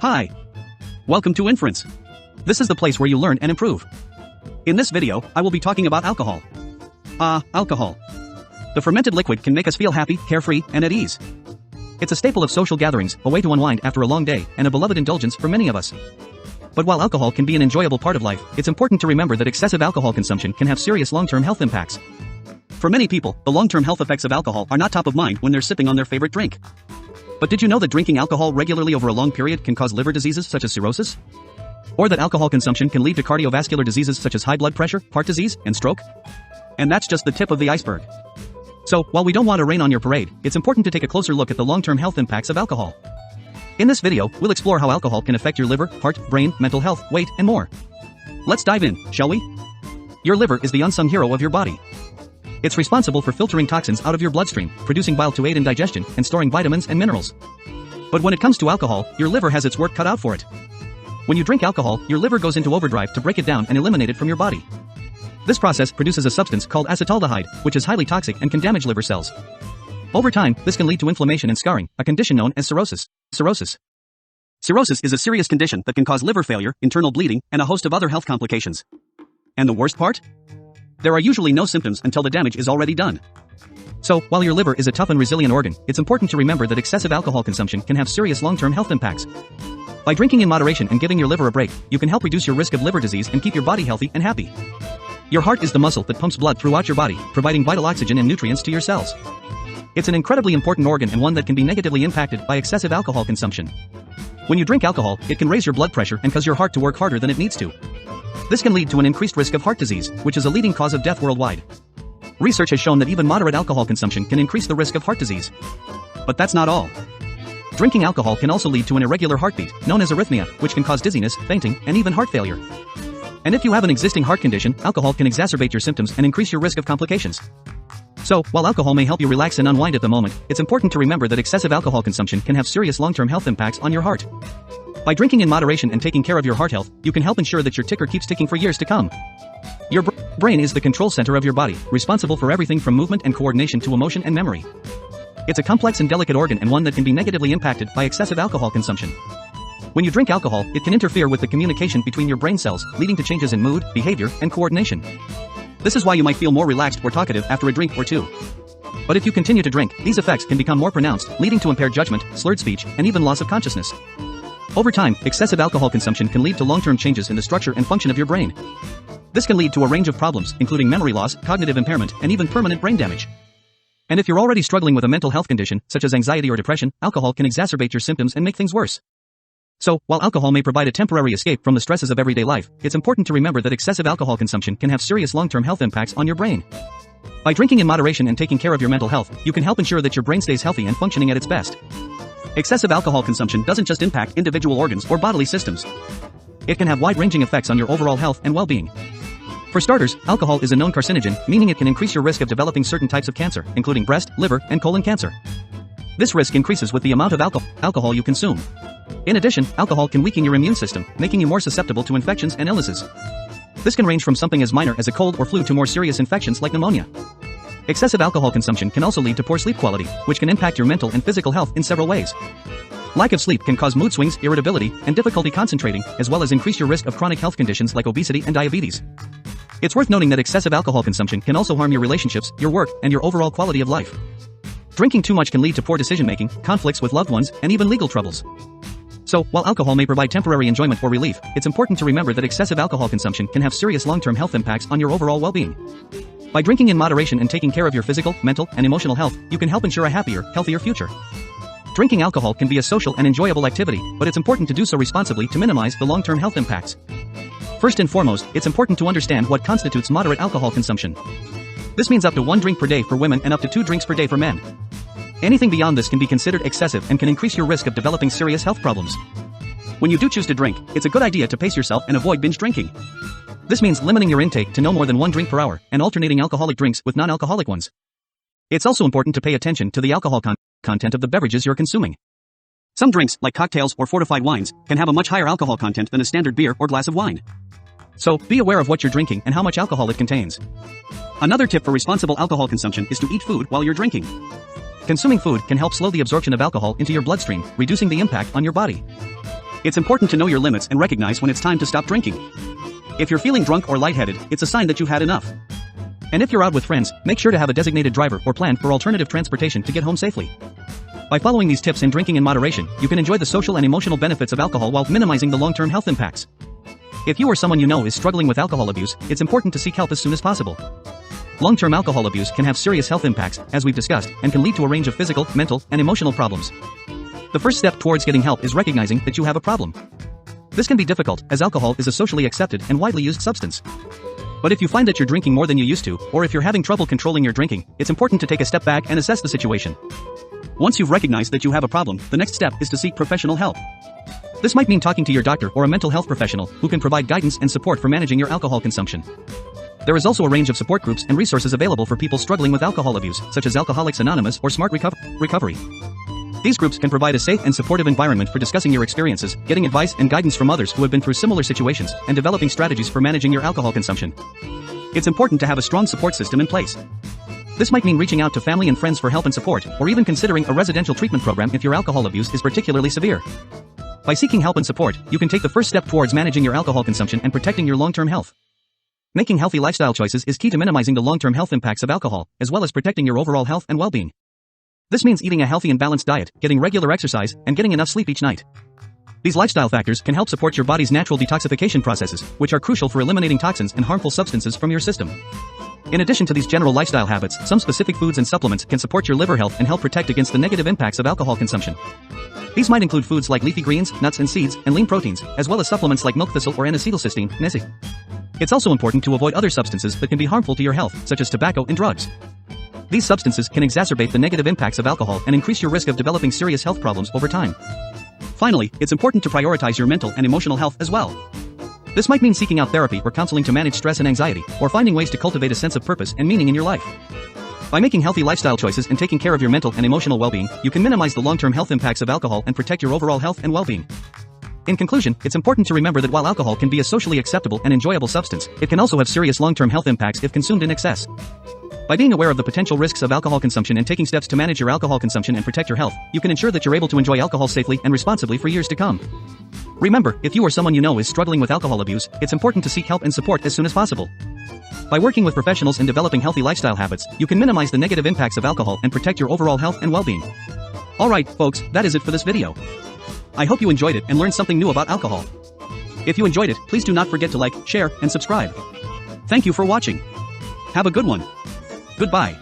Hi. Welcome to Inference. This is the place where you learn and improve. In this video, I will be talking about alcohol. Alcohol. The fermented liquid can make us feel happy, carefree, and at ease. It's a staple of social gatherings, a way to unwind after a long day, and a beloved indulgence for many of us. But while alcohol can be an enjoyable part of life, it's important to remember that excessive alcohol consumption can have serious long-term health impacts. For many people, the long-term health effects of alcohol are not top of mind when they're sipping on their favorite drink. But did you know that drinking alcohol regularly over a long period can cause liver diseases such as cirrhosis? Or that alcohol consumption can lead to cardiovascular diseases such as high blood pressure, heart disease, and stroke? And that's just the tip of the iceberg. So, while we don't want to rain on your parade, it's important to take a closer look at the long-term health impacts of alcohol. In this video, we'll explore how alcohol can affect your liver, heart, brain, mental health, weight, and more. Let's dive in, shall we? Your liver is the unsung hero of your body. It's responsible for filtering toxins out of your bloodstream, producing bile to aid in digestion, and storing vitamins and minerals. But when it comes to alcohol, your liver has its work cut out for it. When you drink alcohol, your liver goes into overdrive to break it down and eliminate it from your body. This process produces a substance called acetaldehyde, which is highly toxic and can damage liver cells. Over time, this can lead to inflammation and scarring, a condition known as cirrhosis. Cirrhosis is a serious condition that can cause liver failure, internal bleeding, and a host of other health complications. And the worst part? There are usually no symptoms until the damage is already done. So, while your liver is a tough and resilient organ, it's important to remember that excessive alcohol consumption can have serious long-term health impacts. By drinking in moderation and giving your liver a break, you can help reduce your risk of liver disease and keep your body healthy and happy. Your heart is the muscle that pumps blood throughout your body, providing vital oxygen and nutrients to your cells. It's an incredibly important organ and one that can be negatively impacted by excessive alcohol consumption. When you drink alcohol, it can raise your blood pressure and cause your heart to work harder than it needs to. This can lead to an increased risk of heart disease, which is a leading cause of death worldwide. Research has shown that even moderate alcohol consumption can increase the risk of heart disease. But that's not all. Drinking alcohol can also lead to an irregular heartbeat, known as arrhythmia, which can cause dizziness, fainting, and even heart failure. And if you have an existing heart condition, alcohol can exacerbate your symptoms and increase your risk of complications. So, while alcohol may help you relax and unwind at the moment, it's important to remember that excessive alcohol consumption can have serious long-term health impacts on your heart. By drinking in moderation and taking care of your heart health, you can help ensure that your ticker keeps ticking for years to come. Your brain is the control center of your body, responsible for everything from movement and coordination to emotion and memory. It's a complex and delicate organ and one that can be negatively impacted by excessive alcohol consumption. When you drink alcohol, it can interfere with the communication between your brain cells, leading to changes in mood, behavior, and coordination. This is why you might feel more relaxed or talkative after a drink or two. But if you continue to drink, these effects can become more pronounced, leading to impaired judgment, slurred speech, and even loss of consciousness. Over time, excessive alcohol consumption can lead to long-term changes in the structure and function of your brain. This can lead to a range of problems, including memory loss, cognitive impairment, and even permanent brain damage. And if you're already struggling with a mental health condition, such as anxiety or depression, alcohol can exacerbate your symptoms and make things worse. So, while alcohol may provide a temporary escape from the stresses of everyday life, it's important to remember that excessive alcohol consumption can have serious long-term health impacts on your brain. By drinking in moderation and taking care of your mental health, you can help ensure that your brain stays healthy and functioning at its best. Excessive alcohol consumption doesn't just impact individual organs or bodily systems. It can have wide-ranging effects on your overall health and well-being. For starters, alcohol is a known carcinogen, meaning it can increase your risk of developing certain types of cancer, including breast, liver, and colon cancer. This risk increases with the amount of alcohol you consume. In addition, alcohol can weaken your immune system, making you more susceptible to infections and illnesses. This can range from something as minor as a cold or flu to more serious infections like pneumonia. Excessive alcohol consumption can also lead to poor sleep quality, which can impact your mental and physical health in several ways. Lack of sleep can cause mood swings, irritability, and difficulty concentrating, as well as increase your risk of chronic health conditions like obesity and diabetes. It's worth noting that excessive alcohol consumption can also harm your relationships, your work, and your overall quality of life. Drinking too much can lead to poor decision-making, conflicts with loved ones, and even legal troubles. So, while alcohol may provide temporary enjoyment or relief, it's important to remember that excessive alcohol consumption can have serious long-term health impacts on your overall well-being. By drinking in moderation and taking care of your physical, mental, and emotional health, you can help ensure a happier, healthier future. Drinking alcohol can be a social and enjoyable activity, but it's important to do so responsibly to minimize the long-term health impacts. First and foremost, it's important to understand what constitutes moderate alcohol consumption. This means up to 1 drink per day for women and up to 2 drinks per day for men. Anything beyond this can be considered excessive and can increase your risk of developing serious health problems. When you do choose to drink, it's a good idea to pace yourself and avoid binge drinking. This means limiting your intake to no more than 1 drink per hour and alternating alcoholic drinks with non-alcoholic ones. It's also important to pay attention to the alcohol content of the beverages you're consuming. Some drinks, like cocktails or fortified wines, can have a much higher alcohol content than a standard beer or glass of wine. So, be aware of what you're drinking and how much alcohol it contains. Another tip for responsible alcohol consumption is to eat food while you're drinking. Consuming food can help slow the absorption of alcohol into your bloodstream, reducing the impact on your body. It's important to know your limits and recognize when it's time to stop drinking. If you're feeling drunk or lightheaded, it's a sign that you've had enough. And if you're out with friends, make sure to have a designated driver or plan for alternative transportation to get home safely. By following these tips and drinking in moderation, you can enjoy the social and emotional benefits of alcohol while minimizing the long-term health impacts. If you or someone you know is struggling with alcohol abuse, it's important to seek help as soon as possible. Long-term alcohol abuse can have serious health impacts, as we've discussed, and can lead to a range of physical, mental, and emotional problems. The first step towards getting help is recognizing that you have a problem. This can be difficult, as alcohol is a socially accepted and widely used substance. But if you find that you're drinking more than you used to, or if you're having trouble controlling your drinking, it's important to take a step back and assess the situation. Once you've recognized that you have a problem, the next step is to seek professional help. This might mean talking to your doctor or a mental health professional, who can provide guidance and support for managing your alcohol consumption. There is also a range of support groups and resources available for people struggling with alcohol abuse, such as Alcoholics Anonymous or Smart Recovery. These groups can provide a safe and supportive environment for discussing your experiences, getting advice and guidance from others who have been through similar situations, and developing strategies for managing your alcohol consumption. It's important to have a strong support system in place. This might mean reaching out to family and friends for help and support, or even considering a residential treatment program if your alcohol abuse is particularly severe. By seeking help and support, you can take the first step towards managing your alcohol consumption and protecting your long-term health. Making healthy lifestyle choices is key to minimizing the long-term health impacts of alcohol, as well as protecting your overall health and well-being. This means eating a healthy and balanced diet, getting regular exercise, and getting enough sleep each night. These lifestyle factors can help support your body's natural detoxification processes, which are crucial for eliminating toxins and harmful substances from your system. In addition to these general lifestyle habits, some specific foods and supplements can support your liver health and help protect against the negative impacts of alcohol consumption. These might include foods like leafy greens, nuts and seeds, and lean proteins, as well as supplements like milk thistle or N-acetylcysteine, NAC. It's also important to avoid other substances that can be harmful to your health, such as tobacco and drugs. These substances can exacerbate the negative impacts of alcohol and increase your risk of developing serious health problems over time. Finally, it's important to prioritize your mental and emotional health as well. This might mean seeking out therapy or counseling to manage stress and anxiety, or finding ways to cultivate a sense of purpose and meaning in your life. By making healthy lifestyle choices and taking care of your mental and emotional well-being, you can minimize the long-term health impacts of alcohol and protect your overall health and well-being. In conclusion, it's important to remember that while alcohol can be a socially acceptable and enjoyable substance, it can also have serious long-term health impacts if consumed in excess. By being aware of the potential risks of alcohol consumption and taking steps to manage your alcohol consumption and protect your health, you can ensure that you're able to enjoy alcohol safely and responsibly for years to come. Remember, if you or someone you know is struggling with alcohol abuse, it's important to seek help and support as soon as possible. By working with professionals and developing healthy lifestyle habits, you can minimize the negative impacts of alcohol and protect your overall health and well-being. Alright, folks, that is it for this video. I hope you enjoyed it and learned something new about alcohol. If you enjoyed it, please do not forget to like, share, and subscribe. Thank you for watching. Have a good one. Goodbye.